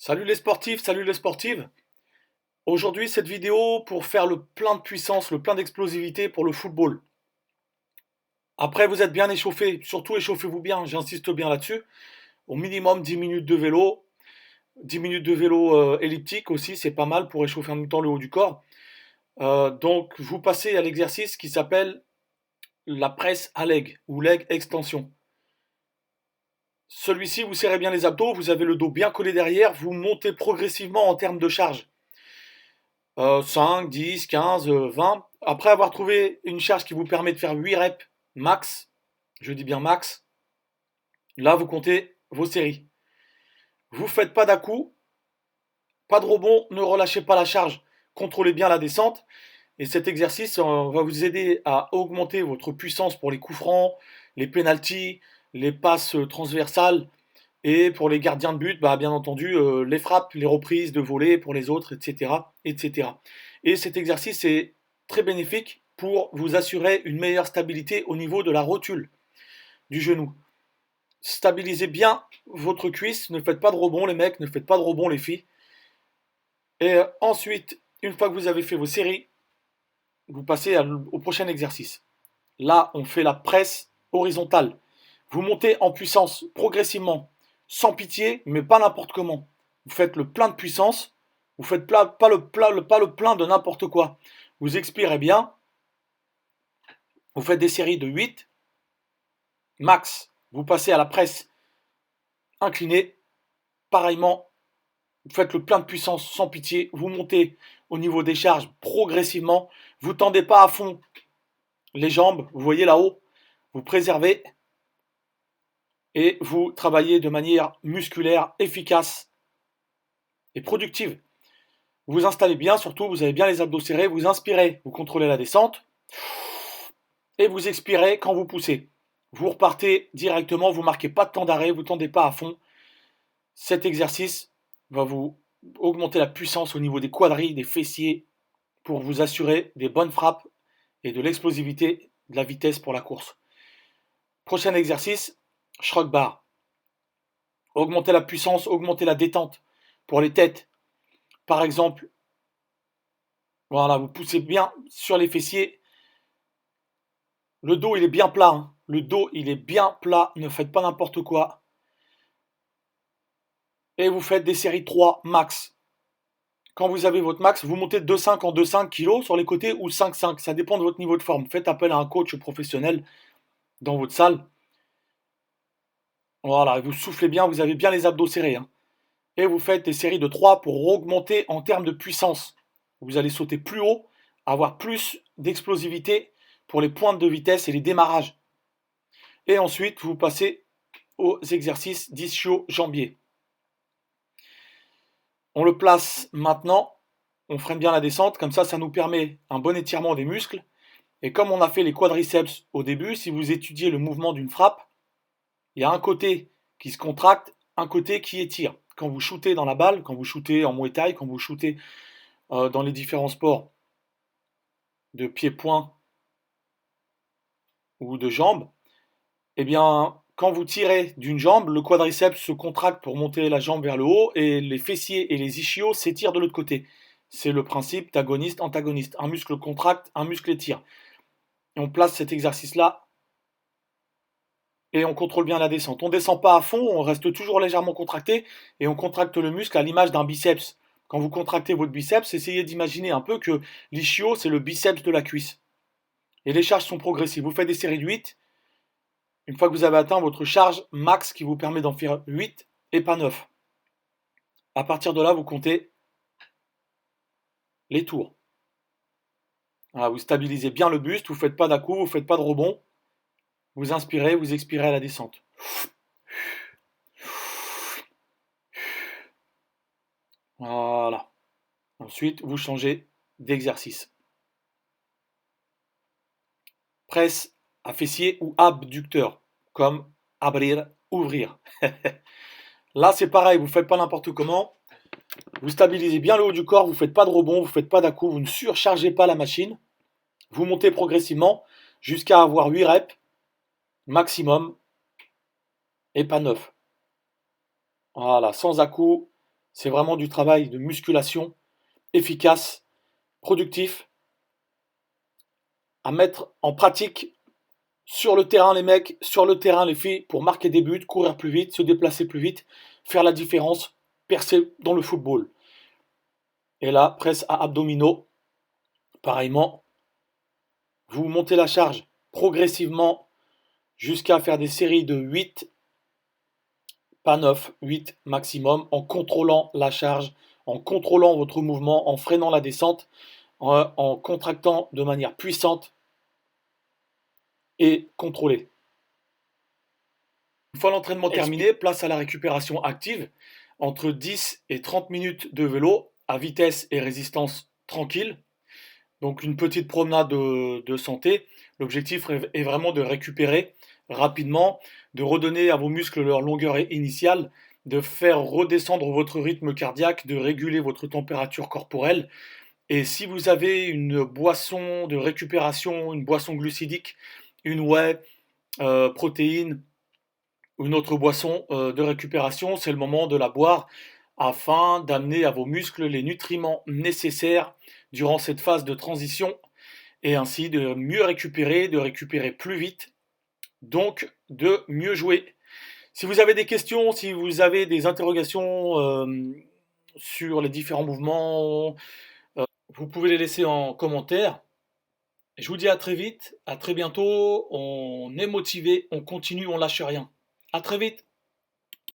Salut les sportifs, salut les sportives. Aujourd'hui, cette vidéo pour faire le plein de puissance, le plein d'explosivité pour le football. Après, vous êtes bien échauffé, surtout échauffez-vous bien, j'insiste bien là-dessus. Au minimum 10 minutes de vélo, 10 minutes de vélo elliptique aussi, c'est pas mal pour échauffer en même temps le haut du corps. Donc, vous passez à l'exercice qui s'appelle la presse à leg ou leg extension. Celui-ci, vous serrez bien les abdos, vous avez le dos bien collé derrière, vous montez progressivement en termes de charge. 5, 10, 15, 20. Après avoir trouvé une charge qui vous permet de faire 8 reps max, je dis bien max, là vous comptez vos séries. Vous faites pas d'à-coups, pas de rebond, ne relâchez pas la charge, contrôlez bien la descente. Et cet exercice va vous aider à augmenter votre puissance pour les coups francs, les pénaltys, les passes transversales et pour les gardiens de but, bah, bien entendu, les frappes, les reprises de volée pour les autres, etc., etc. Et cet exercice est très bénéfique pour vous assurer une meilleure stabilité au niveau de la rotule du genou. Stabilisez bien votre cuisse, ne faites pas de rebond les mecs, ne faites pas de rebond les filles. Et ensuite, une fois que vous avez fait vos séries, vous passez au prochain exercice. Là, on fait la presse horizontale. Vous montez en puissance progressivement, sans pitié, mais pas n'importe comment. Vous faites le plein de puissance, vous faites pas le plein de n'importe quoi. Vous expirez bien, vous faites des séries de 8 max. Vous passez à la presse inclinée, pareillement, vous faites le plein de puissance sans pitié, vous montez au niveau des charges progressivement, vous tendez pas à fond les jambes, vous voyez là-haut, vous préservez et vous travaillez de manière musculaire efficace et productive. Vous vous installez bien, surtout vous avez bien les abdos serrés, vous inspirez, vous contrôlez la descente et vous expirez quand vous poussez. Vous repartez directement, vous marquez pas de temps d'arrêt, vous ne tendez pas à fond. Cet exercice va vous augmenter la puissance au niveau des quadrilles, des fessiers pour vous assurer des bonnes frappes et de l'explosivité, de la vitesse pour la course. Prochain exercice, shrug bar. Augmenter la puissance, augmenter la détente pour les têtes. Par exemple, voilà, vous poussez bien sur les fessiers. Le dos, il est bien plat, hein. Le dos, il est bien plat. Ne faites pas n'importe quoi. Et vous faites des séries 3 max. Quand vous avez votre max, vous montez de 2,5 en 2,5 kg sur les côtés ou 5,5. Ça dépend de votre niveau de forme. Faites appel à un coach professionnel dans votre salle. Voilà, vous soufflez bien, vous avez bien les abdos serrés, hein. Et vous faites des séries de 3 pour augmenter en termes de puissance. Vous allez sauter plus haut, avoir plus d'explosivité pour les pointes de vitesse et les démarrages. Et ensuite, vous passez aux exercices d'ischio-jambier. On le place maintenant, on freine bien la descente, comme ça nous permet un bon étirement des muscles. Et comme on a fait les quadriceps au début, si vous étudiez le mouvement d'une frappe, il y a un côté qui se contracte, un côté qui étire. Quand vous shootez dans la balle, quand vous shootez en Muay Thai, quand vous shootez dans les différents sports de pied-point ou de jambes, eh bien, quand vous tirez d'une jambe, le quadriceps se contracte pour monter la jambe vers le haut et les fessiers et les ischios s'étirent de l'autre côté. C'est le principe d'agoniste-antagoniste. Un muscle contracte, un muscle étire. Et on place cet exercice-là et on contrôle bien la descente. On ne descend pas à fond, on reste toujours légèrement contracté et on contracte le muscle à l'image d'un biceps. Quand vous contractez votre biceps, essayez d'imaginer un peu que l'ischio, c'est le biceps de la cuisse. Et les charges sont progressives. Vous faites des séries de 8. Une fois que vous avez atteint votre charge max qui vous permet d'en faire 8 et pas 9. À partir de là, vous comptez les tours. Voilà, vous stabilisez bien le buste, vous ne faites pas d'à-coups, vous ne faites pas de rebond. Vous inspirez, vous expirez à la descente. Voilà. Ensuite, vous changez d'exercice. Presse à fessier ou abducteur, comme abrir, ouvrir. Là, c'est pareil, vous ne faites pas n'importe comment. Vous stabilisez bien le haut du corps, vous ne faites pas de rebond, vous ne faites pas d'à-coups, vous ne surchargez pas la machine. Vous montez progressivement jusqu'à avoir 8 reps maximum et pas 9. Voilà, sans à-coups, C'est vraiment du travail de musculation efficace, productif, à mettre en pratique sur le terrain les mecs, sur le terrain les filles, pour marquer des buts, courir plus vite, se déplacer plus vite, faire la différence, percer dans le football. Et là, presse à abdominaux, pareillement, vous montez la charge progressivement jusqu'à faire des séries de 8, pas 9, 8 maximum, en contrôlant la charge, en contrôlant votre mouvement, en freinant la descente, en contractant de manière puissante et contrôlée. Une fois l'entraînement terminé, place à la récupération active, entre 10 et 30 minutes de vélo à vitesse et résistance tranquille. Donc une petite promenade de santé. L'objectif est vraiment de récupérer rapidement, de redonner à vos muscles leur longueur initiale, de faire redescendre votre rythme cardiaque, de réguler votre température corporelle. Et si vous avez une boisson de récupération, une boisson glucidique, une whey, protéine, une autre boisson de récupération, c'est le moment de la boire afin d'amener à vos muscles les nutriments nécessaires durant cette phase de transition et ainsi de récupérer plus vite, donc de mieux jouer. Si vous avez des questions, si vous avez des interrogations sur les différents mouvements, vous pouvez les laisser en commentaire. Je vous dis à très vite, à très bientôt. On est motivé, on continue, on lâche rien. À très vite.